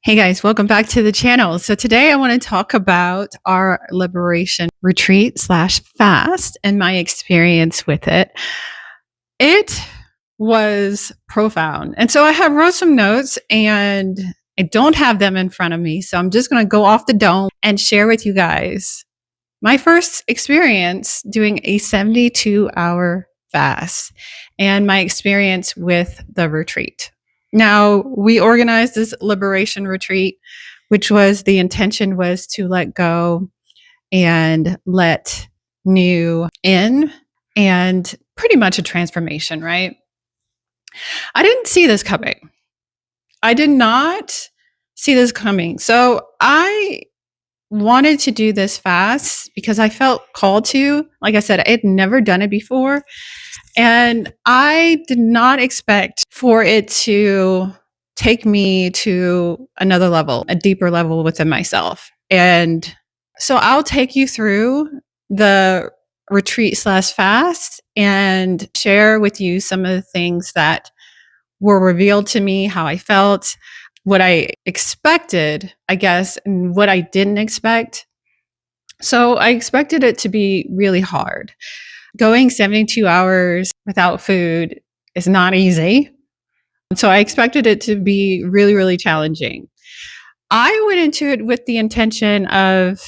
Hey guys, welcome back to the channel. So today I want to talk about our liberation retreat slash fast and my experience with it. It was profound. And so I have wrote some notes and I don't have them in front of me. So I'm just going to go off the dome and share with you guys my first experience doing a 72-hour fast and my experience with the retreat. Now, we organized this liberation retreat, which was the intention was to let go and let new in and pretty much a transformation, right? I didn't see this coming. I did not see this coming. So I wanted to do this fast because I felt called to. Like I said, I had never done it before. And I did not expect for it to take me to another level, a deeper level within myself. And so I'll take you through the retreat slash fast and share with you some of the things that were revealed to me, how I felt, what I expected, I guess, and what I didn't expect. So I expected it to be really hard. Going 72 hours without food is not easy. So I expected it to be really, really challenging. I went into it with the intention of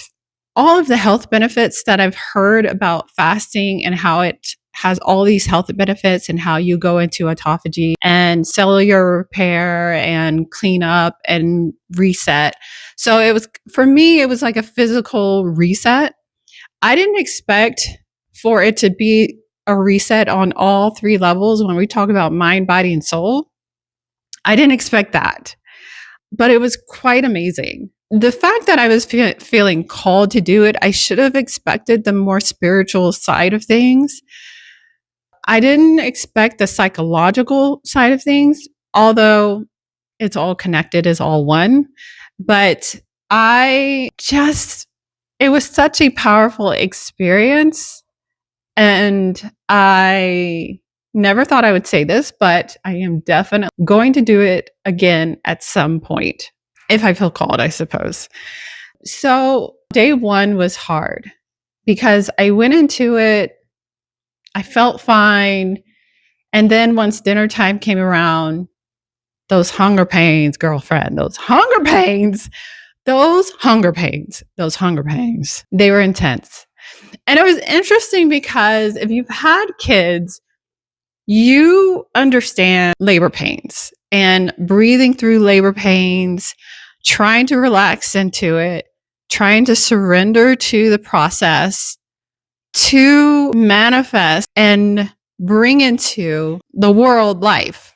all of the health benefits that I've heard about fasting and how it has all these health benefits and how you go into autophagy and cellular repair and clean up and reset. So it was, for me, it was like a physical reset. I didn't expect for it to be a reset on all three levels when we talk about mind, body, and soul. I didn't expect that, but it was quite amazing. The fact that I was feeling called to do it, I should have expected the more spiritual side of things. I didn't expect the psychological side of things, although it's all connected, is all one. But it was such a powerful experience. And I never thought I would say this, but I am definitely going to do it again at some point, if I feel called, I suppose. So day one was hard because I went into it, I felt fine. And then once dinner time came around, those hunger pains, girlfriend, those hunger pains, they were intense. And it was interesting because if you've had kids, you understand labor pains and breathing through labor pains, trying to relax into it, trying to surrender to the process to manifest and bring into the world life.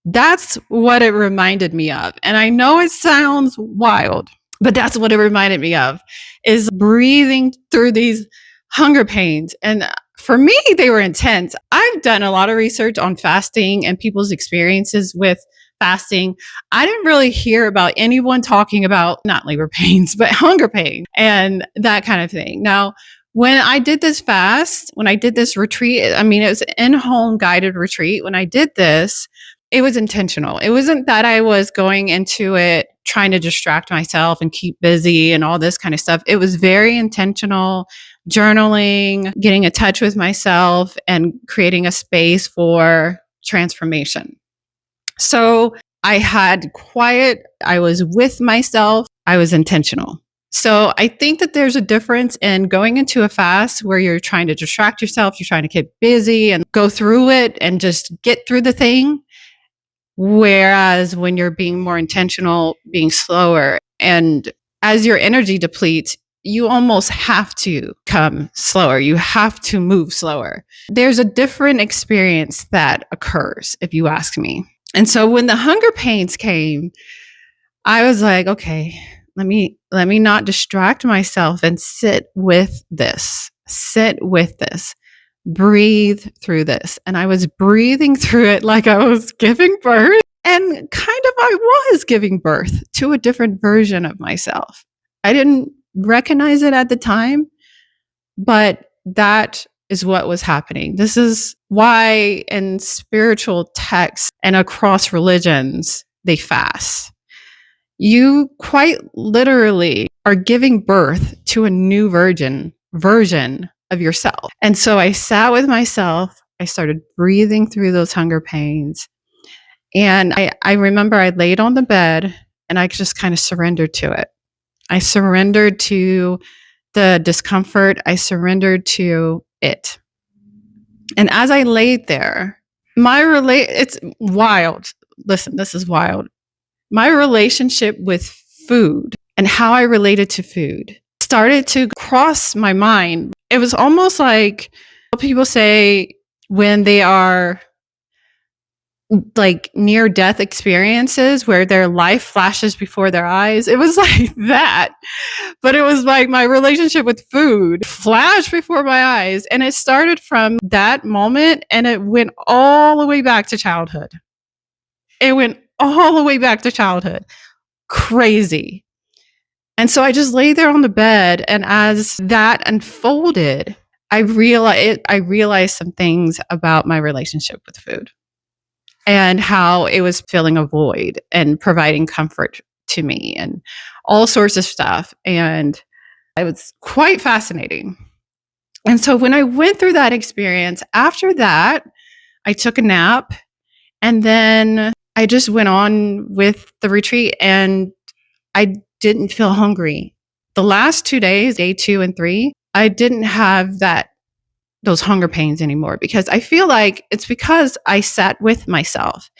That's what it reminded me of. And I know it sounds wild, but that's what it reminded me of, is breathing through these hunger pains. And for me, they were intense. I've done a lot of research on fasting and people's experiences with fasting. I didn't really hear about anyone talking about not labor pains, but hunger pain and that kind of thing. Now, when I did this fast, when I did this retreat, I mean, it was an in-home guided retreat. When I did this, it was intentional. It wasn't that I was going into it trying to distract myself and keep busy and all this kind of stuff. It was very intentional, journaling, getting in touch with myself and creating a space for transformation. So I had quiet, I was with myself, I was intentional. So I think that there's a difference in going into a fast where you're trying to distract yourself, you're trying to get busy and go through it and just get through the thing. Whereas when you're being more intentional, being slower, and as your energy depletes, you almost have to come slower. You have to move slower. There's a different experience that occurs, if you ask me. And so when the hunger pains came, I was like, okay, let me not distract myself and sit with this. Breathe through this. And I was breathing through it like I was giving birth. And kind of I was giving birth to a different version of myself. I didn't recognize it at the time, but that is what was happening. This is why in spiritual texts and across religions, they fast. you quite literally are giving birth to a new version of yourself. And so I sat with myself. I started breathing through those hunger pains. And I remember I laid on the bed and I just kind of surrendered to it. I surrendered to the discomfort. I surrendered to it. And as I laid there, it's wild. Listen, this is wild. My relationship with food and how I related to food started to cross my mind. It was almost like people say when they are like near death experiences where their life flashes before their eyes. It was like that. But it was like my relationship with food flashed before my eyes. And it started from that moment and it went all the way back to childhood. It went all the way back to childhood. Crazy. And so I just lay there on the bed. And as that unfolded, I realized some things about my relationship with food and how it was filling a void and providing comfort to me and all sorts of stuff. And it was quite fascinating. And so when I went through that experience, after that, I took a nap and then I just went on with the retreat and I didn't feel hungry. The last 2 days, day 2 and 3, I didn't have those hunger pains anymore because I feel like it's because I sat with myself.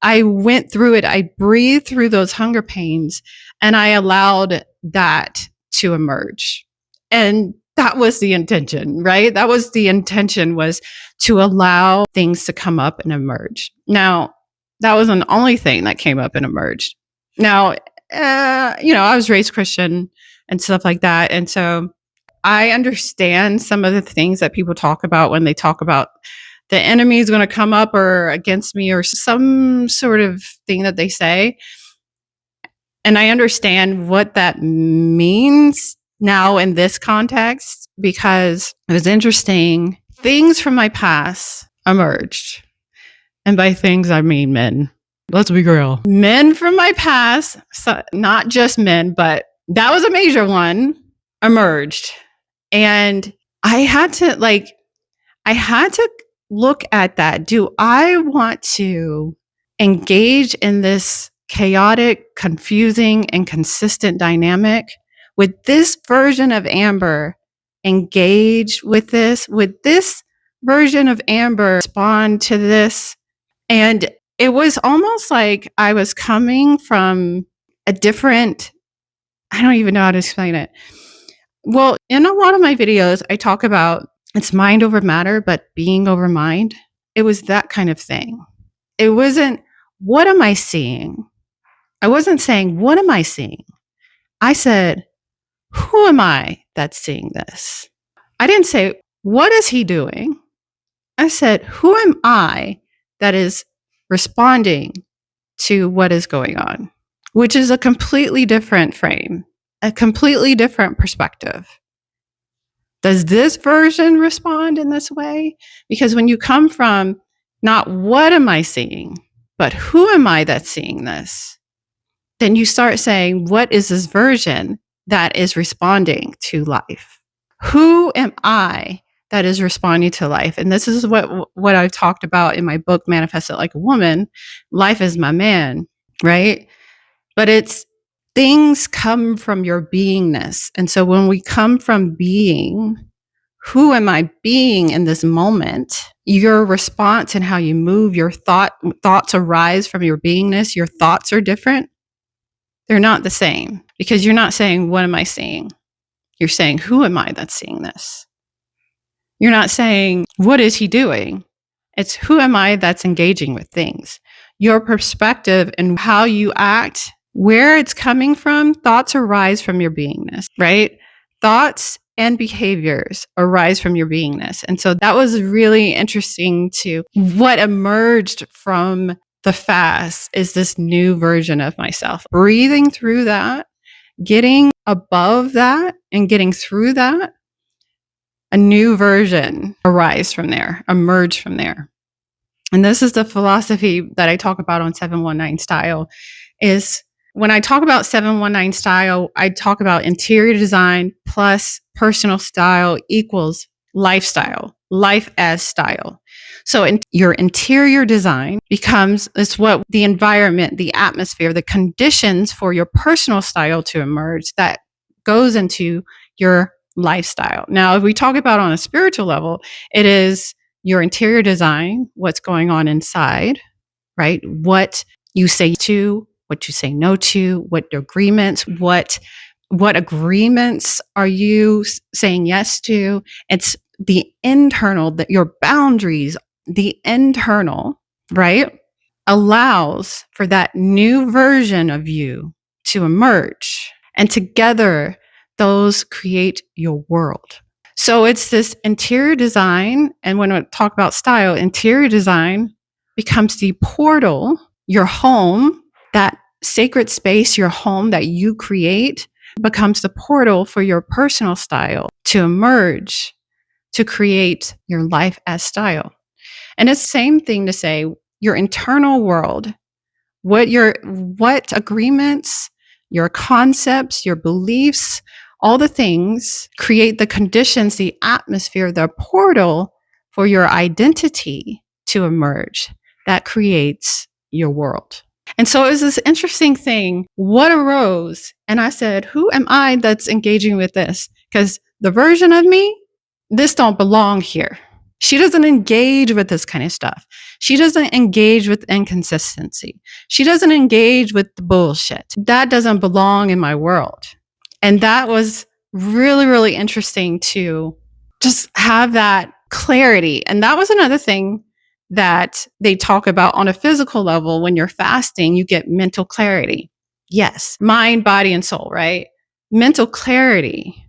I went through it. I breathed through those hunger pains and I allowed that to emerge. And that was the intention, right? That was the intention, was to allow things to come up and emerge. Now, that wasn't the only thing that came up and emerged. Now, I was raised Christian and stuff like that. And so I understand some of the things that people talk about when they talk about the enemy is going to come up or against me or some sort of thing that they say. And I understand what that means now in this context because it was interesting. Things from my past emerged. And by things, I mean men. Let's be real. Men from my past, so not just men, but that was a major one, emerged. And I had to look at that. Do I want to engage in this chaotic, confusing, and consistent dynamic? Would this version of Amber engage with this? Would this version of Amber respond to this? And it was almost like I was coming from a different, I don't even know how to explain it. Well, in a lot of my videos, I talk about it's mind over matter, but being over mind. It was that kind of thing. It wasn't, what am I seeing? I wasn't saying, what am I seeing? I said, who am I that's seeing this? I didn't say, what is he doing? I said, who am I that is responding to what is going on? Which is a completely different frame, a completely different perspective. Does this version respond in this way? Because when you come from not what am I seeing, but who am I that's seeing this? Then you start saying, what is this version that is responding to life? Who am I that is responding to life? And this is what I've talked about in my book, Manifest It Like a Woman. Life is my man, right? But it's things come from your beingness. And so when we come from being, who am I being in this moment? Your response and how you move, your thoughts arise from your beingness. Your thoughts are different. They're not the same because you're not saying, what am I seeing? You're saying, who am I that's seeing this? You're not saying, what is he doing? It's who am I that's engaging with things? Your perspective and how you act, where it's coming from, thoughts arise from your beingness, right? Thoughts and behaviors arise from your beingness. And so that was really interesting to what emerged from the fast is this new version of myself. Breathing through that, getting above that and getting through that, a new version arise from there, emerge from there. And this is the philosophy that I talk about on 719 Style is when I talk about 719 style, I talk about interior design plus personal style equals lifestyle, life as style. So your interior design becomes it's what the environment, the atmosphere, the conditions for your personal style to emerge that goes into your lifestyle. Now, if we talk about on a spiritual level, it is your interior design, what's going on inside, right? What you say to, what you say no to, what agreements, what agreements are you saying yes to? It's the internal, that your boundaries, the internal, right, allows for that new version of you to emerge. And together, those create your world. So it's this interior design. And when I talk about style, interior design becomes the portal, your home, that sacred space, your home that you create becomes the portal for your personal style to emerge, to create your life as style. And it's the same thing to say your internal world, what agreements, your concepts, your beliefs, all the things create the conditions, the atmosphere, the portal for your identity to emerge that creates your world. And so it was this interesting thing. What arose? And I said, who am I that's engaging with this? Because the version of me, this don't belong here. She doesn't engage with this kind of stuff. She doesn't engage with inconsistency. She doesn't engage with the bullshit. That doesn't belong in my world. And that was really, really interesting to just have that clarity. And that was another thing that they talk about on a physical level. When you're fasting, you get mental clarity. Yes, mind, body, and soul, right? Mental clarity.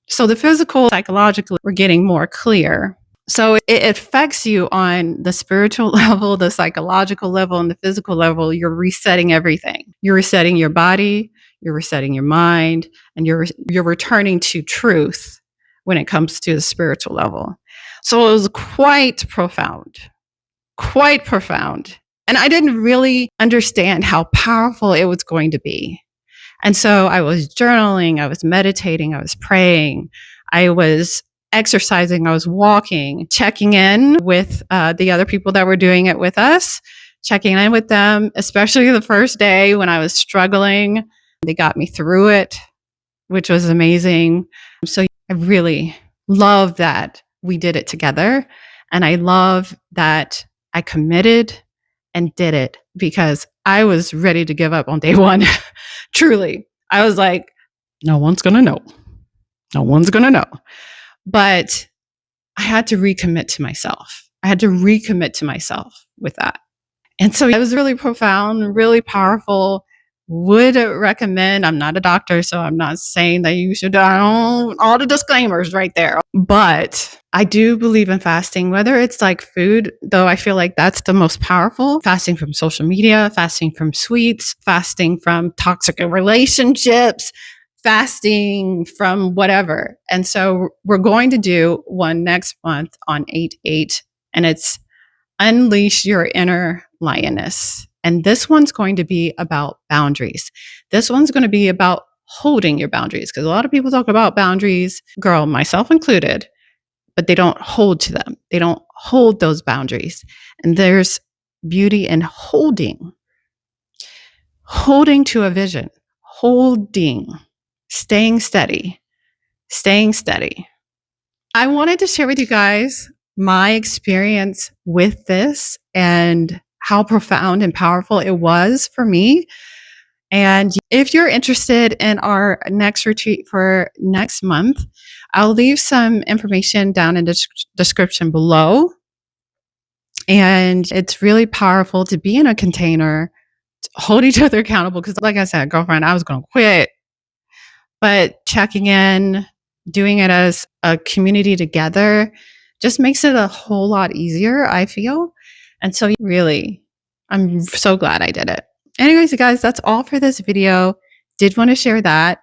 So the physical, psychological, we're getting more clear. So it affects you on the spiritual level, the psychological level, and the physical level. You're resetting everything. You're resetting your body, you're resetting your mind, and you're returning to truth when it comes to the spiritual level. So it was quite profound. And I didn't really understand how powerful it was going to be. And so I was journaling, I was meditating, I was praying, I was exercising, I was walking, checking in with the other people that were doing it with us, checking in with them, especially the first day when I was struggling. They got me through it, which was amazing. So I really love that we did it together. And I love that I committed and did it because I was ready to give up on day one. Truly. I was like, no one's going to know. No one's going to know. But I had to recommit to myself. With that. And so it was really profound, really powerful. Would recommend. I'm not a doctor, so I'm not saying that you should. All the disclaimers right there. But I do believe in fasting, whether it's like food, though I feel like that's the most powerful. Fasting from social media, fasting from sweets, fasting from toxic relationships, fasting from whatever. And so we're going to do one next month on 8/8, and it's Unleash Your Inner Lioness. And this one's going to be about boundaries. This one's going to be about holding your boundaries, because a lot of people talk about boundaries, girl, myself included, but they don't hold to them. They don't hold those boundaries. And there's beauty in holding to a vision, staying steady. I wanted to share with you guys my experience with this and how profound and powerful it was for me. And if you're interested in our next retreat for next month, I'll leave some information down in the description below. And it's really powerful to be in a container, to hold each other accountable. Because like I said, girlfriend, I was going to quit. But checking in, doing it as a community together just makes it a whole lot easier, I feel. And so really, I'm so glad I did it. Anyways, you guys, that's all for this video. Did want to share that.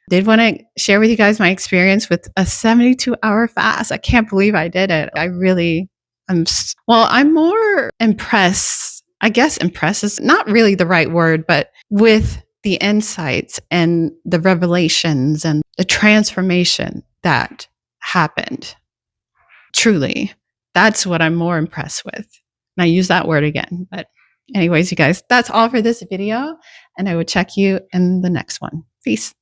Did want to share with you guys my experience with a 72-hour fast. I can't believe I did it. I'm more impressed I guess impressed is not really the right word, but with the insights and the revelations and the transformation that happened. Truly, that's what I'm more impressed with. And I use that word again. But anyways, you guys, that's all for this video. And I will check you in the next one. Peace.